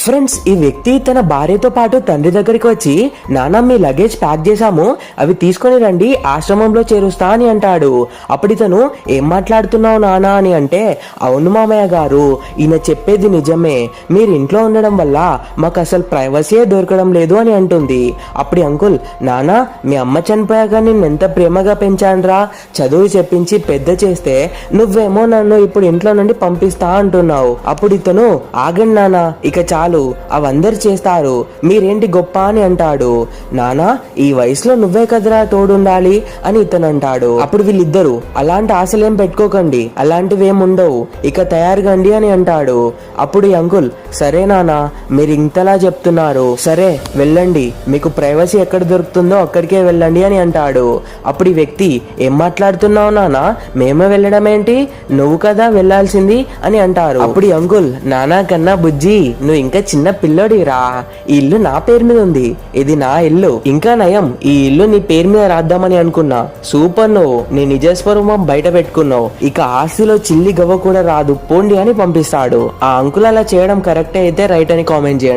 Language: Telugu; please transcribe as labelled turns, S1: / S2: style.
S1: ఫ్రెండ్స్, ఈ వ్యక్తి తన భార్యతో పాటు తండ్రి దగ్గరికి వచ్చి, నాన్న మీ లగేజ్ ప్యాక్ చేశాము, అవి తీసుకొని రండి, ఆశ్రమంలో చేరుస్తా అని అంటాడు. అప్పుడు ఇతను ఏం మాట్లాడుతున్నావు నానా అని అంటే, అవును మామయ్య గారు, ఈయన చెప్పేది నిజమే, మీరు ఇంట్లో ఉండడం వల్ల మాకు అసలు ప్రైవసీ దొరకడం లేదు అని అంటుంది. అప్పుడు అంకుల్, నానా మీ అమ్మ చనిపోయాక నేను ఎంత ప్రేమగా పెంచానురా, చదువు చెప్పించి పెద్ద చేస్తే నువ్వేమో నన్ను ఇప్పుడు ఇంట్లో నుండి పంపిస్తా అంటున్నావు. అప్పుడు ఇతను, ఆగండి నానా, ఇక చాలు, అవందరు చేస్తారు, మీరేంటి గొప్ప అని అంటాడు. నానా ఈ వయసులో నువ్వే కదరా తోడుండాలి అని ఇతను అంటాడు. అప్పుడు వీళ్ళిద్దరు, అలాంటి ఆశలేం పెట్టుకోకండి, అలాంటివేముండవు, ఇక తయారుగండి అని అంటాడు. అప్పుడు ఈ అంకుల్, సరే నానా మీరు ఇంతలా చెప్తున్నారు, సరే వెళ్ళండి, మీకు ప్రైవసీ ఎక్కడ దొరుకుతుందో అక్కడికే వెళ్ళండి అని అంటాడు. అప్పుడు ఈ వ్యక్తి, ఏం మాట్లాడుతున్నావు నానా, మేమే వెళ్ళడం ఏంటి, నువ్వు కదా వెళ్లాల్సింది అని అంటారు. అప్పుడు ఈ అంకుల్, నానా కన్నా బుజ్జి, నువ్వు ఇంకా చిన్న పిల్లోడిరా, ఈ ఇల్లు నా పేరు మీద ఉంది, ఇది నా ఇల్లు, ఇంకా నయం ఈ ఇల్లు నీ పేరు మీద రాద్దామని అనుకున్నా, సూపర్, నువ్వు నీ నిజస్వరూపం బయట పెట్టుకున్నావు, ఇక ఆస్తిలో చిల్లి గవ్వ కూడా రాదు, పోండి అని పంపిస్తాడు. ఆ అంకుల్ అలా చేయడం కరెక్టే అయితే రైట్ అని కామెంట్ చేయండి.